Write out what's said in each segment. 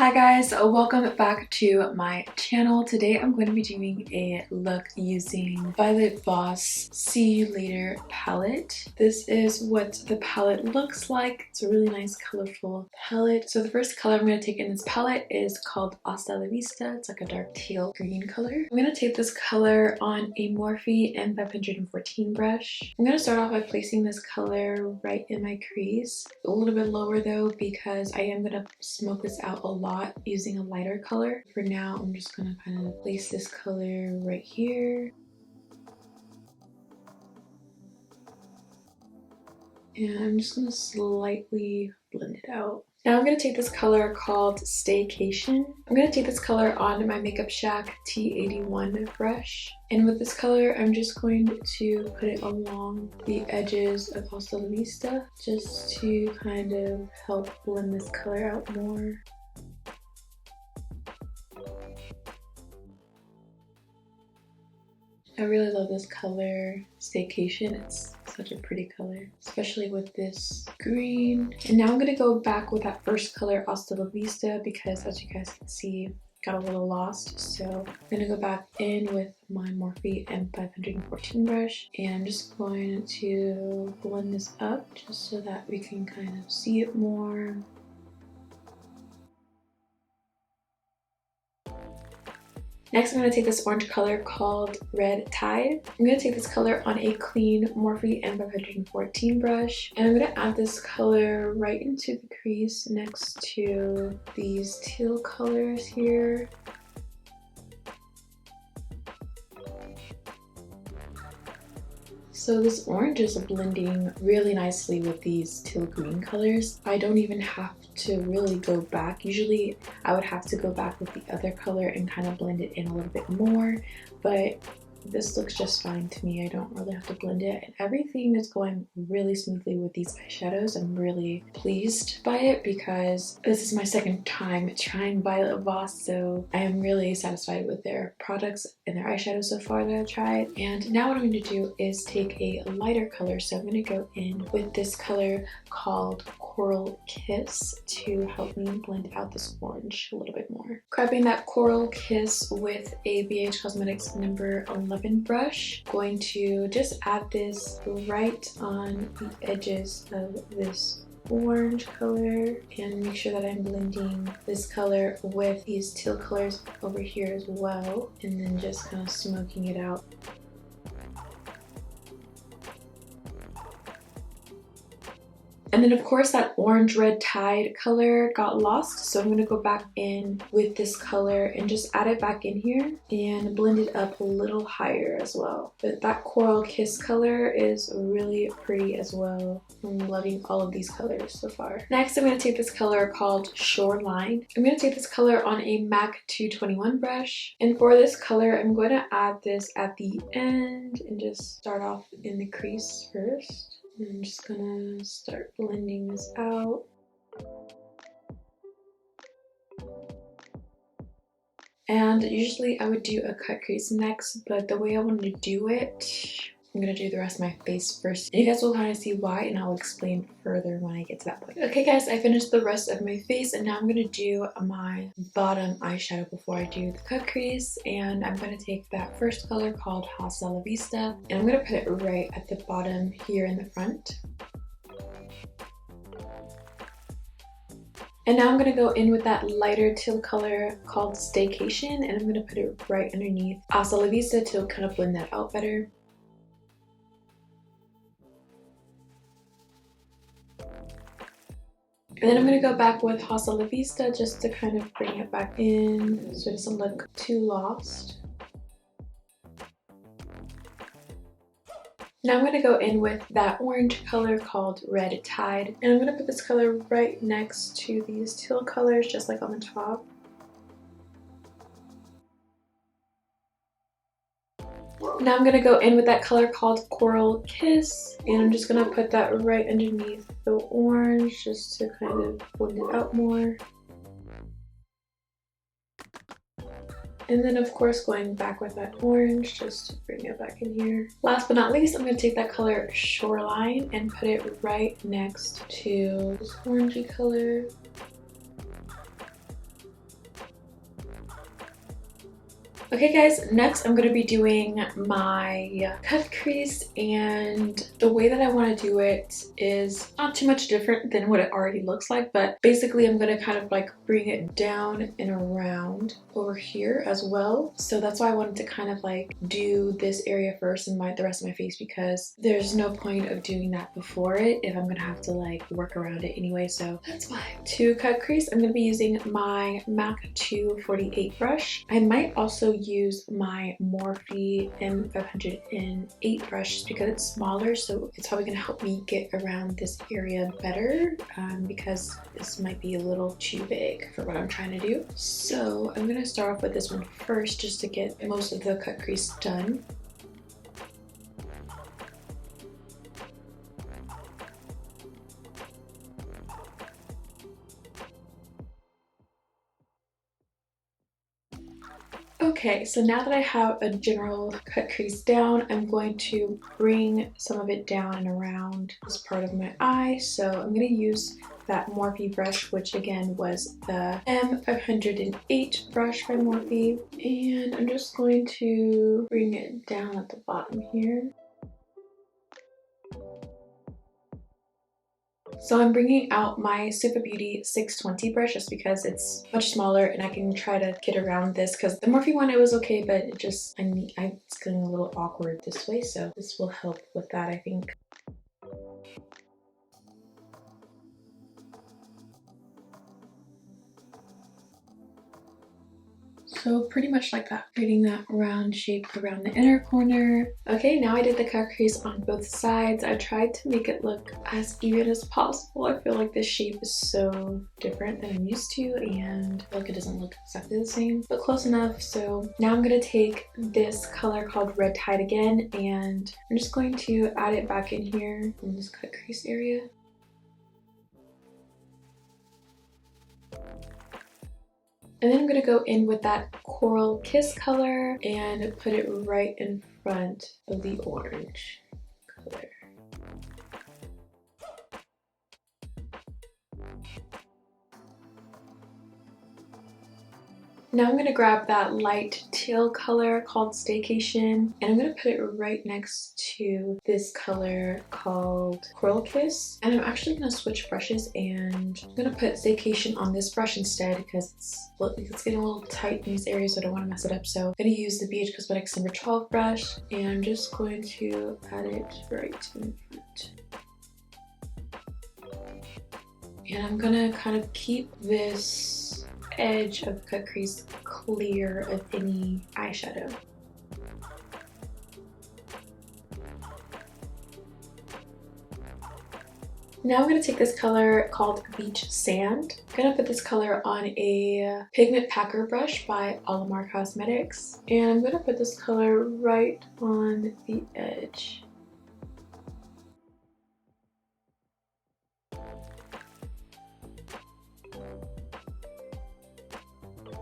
Hi guys, welcome back to my channel. Today I'm going to be doing a look using Violet Voss See You Later palette. This is what the palette looks like. It's a really nice colorful palette. So the first color I'm going to take in this palette is called Hasta La Vista. It's like a dark teal green color. I'm going to take this color on a Morphe M514 brush. I'm going to start off by placing this color right in my crease. A little bit lower though because I am going to smoke this out a lot using a lighter color. For now, I'm just gonna kind of place this color right here. And I'm just gonna slightly blend it out. Now I'm gonna take this color called Staycation. I'm gonna take this color on my Makeup Shack T81 brush. And with this color, I'm just going to put it along the edges of Hasta La Vista just to kind of help blend this color out more. I really love this color, Staycation. It's such a pretty color, especially with this green. And now I'm gonna go back with that first color, Hasta La Vista, because as you guys can see, got a little lost. So I'm gonna go back in with my Morphe M514 brush, and I'm just going to blend this up just so that we can kind of see it more. Next, I'm going to take this orange color called Red Tide. I'm going to take this color on a clean Morphe M514 brush, and I'm going to add this color right into the crease next to these teal colors here. So this orange is blending really nicely with these teal green colors. I don't even have to really go back. Usually I would have to go back with the other color and kind of blend it in a little bit more, but this looks just fine to me. I don't really have to blend it, and everything is going really smoothly with these eyeshadows. I'm really pleased by it because this is my second time trying Violet Voss, so I am really satisfied with their products and their eyeshadows so far that I've tried. And now what I'm going to do is take a lighter color, so I'm going to go in with this color called Coral Kiss to help me blend out this orange a little bit more. Grabbing that Coral Kiss with a BH Cosmetics number 11 brush, going to just add this right on the edges of this orange color and make sure that I'm blending this color with these teal colors over here as well, and then just kind of smoking it out. And then of course that orange red tide color got lost, so I'm going to go back in with this color and just add it back in here and blend it up a little higher as well. But that Coral Kiss color is really pretty as well. I'm loving all of these colors so far. Next, I'm going to take this color called Shoreline. I'm going to take this color on a MAC 221 brush, and for this color I'm going to add this at the end and just start off in the crease first. I'm just gonna start blending this out. And usually I would do a cut crease next, but the way I wanted to do it, I'm gonna do the rest of my face first. You guys will kind of see why, and I'll explain further when I get to that point. Okay guys, I finished the rest of my face, and now I'm gonna do my bottom eyeshadow before I do the cut crease. And I'm gonna take that first color called Hasta La Vista, and I'm gonna put it right at the bottom here in the front. And now I'm going to go in with that lighter teal color called Staycation, and I'm going to put it right underneath Hasta La Vista to kind of blend that out better. And then I'm going to go back with Hasta La Vista just to kind of bring it back in so it doesn't look too lost. Now I'm going to go in with that orange color called Red Tide, and I'm going to put this color right next to these teal colors just like on the top. Now I'm going to go in with that color called Coral Kiss, and I'm just going to put that right underneath the orange just to kind of blend it out more. And then of course going back with that orange just to bring it back in here. Last but not least, I'm going to take that color Shoreline and put it right next to this orangey color. Okay guys, next I'm going to be doing my cut crease, and the way that I want to do it is not too much different than what it already looks like, but basically I'm going to kind of like bring it down and around over here as well. So that's why I wanted to kind of like do this area first and the rest of my face, because there's no point of doing that before it if I'm going to have to like work around it anyway, so that's why. To cut crease, I'm going to be using my MAC 248 brush. I might also use my Morphe M508 brush just because it's smaller, so it's probably going to help me get around this area better, because this might be a little too big for what I'm trying to do. So I'm going to start off with this one first just to get most of the cut crease done. Okay, so now that I have a general cut crease down, I'm going to bring some of it down and around this part of my eye. So I'm going to use that Morphe brush, which again was the M508 brush by Morphe. And I'm just going to bring it down at the bottom here. So I'm bringing out my Super Beauty 620 brush just because it's much smaller and I can try to get around this, because the Morphe one, it was okay, but it just, it's getting a little awkward this way, so this will help with that, I think. So pretty much like that, creating that round shape around the inner corner. Okay, now I did the cut crease on both sides. I tried to make it look as even as possible. I feel like this shape is so different than I'm used to, and I feel like it doesn't look exactly the same, but close enough. So now I'm gonna take this color called Red Tide again, and I'm just going to add it back in here in this cut crease area. And then I'm going to go in with that Coral Kiss color and put it right in front of the orange color. Now I'm going to grab that light teal color called Staycation, and I'm going to put it right next to this color called Coral Kiss. And I'm actually going to switch brushes, and I'm going to put Staycation on this brush instead because it's getting a little tight in these areas, so I don't want to mess it up. So I'm going to use the BH Cosmetics number 12 brush, and I'm just going to add it right in front. And I'm going to kind of keep this edge of the cut crease clear of any eyeshadow. Now I'm going to take this color called Beach Sand. I'm going to put this color on a pigment packer brush by Alamar Cosmetics, and I'm going to put this color right on the edge.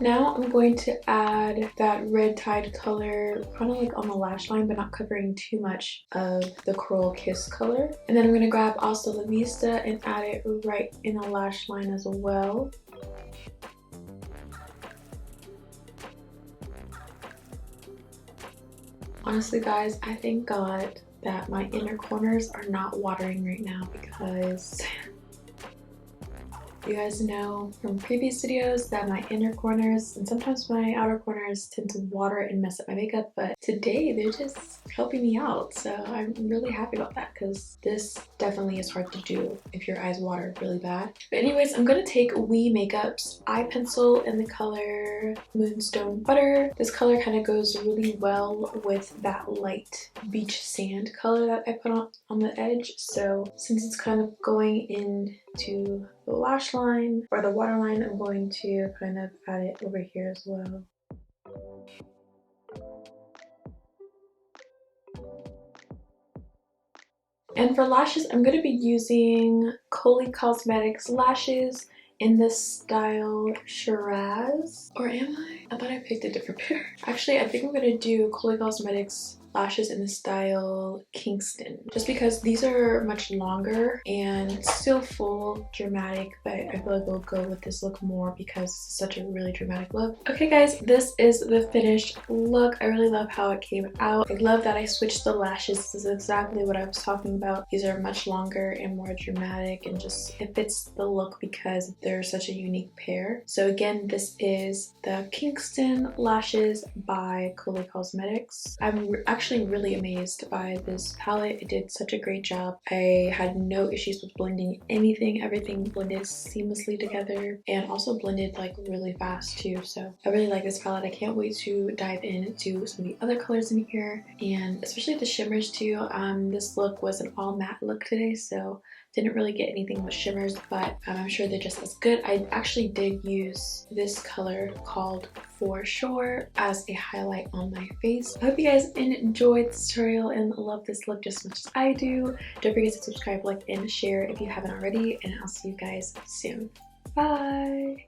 Now I'm going to add that Red Tide color kind of like on the lash line, but not covering too much of the Coral Kiss color. And then I'm going to grab also the Vista and add it right in the lash line as well. Honestly guys, I thank God that my inner corners are not watering right now, because you guys know from previous videos that my inner corners and sometimes my outer corners tend to water and mess up my makeup, but today they're just helping me out. So I'm really happy about that, because this definitely is hard to do if your eyes water really bad. But anyways, I'm going to take We Makeup's eye pencil in the color Moonstone Butter. This color kind of goes really well with that light beach sand color that I put on the edge. So since it's kind of going into the lash line or the waterline, I'm going to kind of add it over here as well. And for lashes, I'm going to be using Coley Cosmetics lashes in this style Shiraz. Or am I? I thought I picked a different pair. Actually, I think I'm going to do Coley Cosmetics lashes in the style Kingston, just because these are much longer and still full, dramatic, but I feel like they'll go with this look more because it's such a really dramatic look. Okay guys, this is the finished look. I really love how it came out. I love that I switched the lashes. This is exactly what I was talking about. These are much longer and more dramatic, and just it fits the look because they're such a unique pair. So again, this is the Kingston lashes by Coley Cosmetics. I'm actually really amazed by this palette. It did such a great job. I had no issues with blending anything. Everything blended seamlessly together and also blended like really fast too. So I really like this palette. I can't wait to dive into some of the other colors in here, and especially the shimmers too. This look was an all matte look today, so didn't really get anything with shimmers, but I'm sure they're just as good. I actually did use this color called For Sure as a highlight on my face. I hope you guys enjoyed this tutorial and love this look just as much as I do. Don't forget to subscribe, like, and share if you haven't already, and I'll see you guys soon. Bye!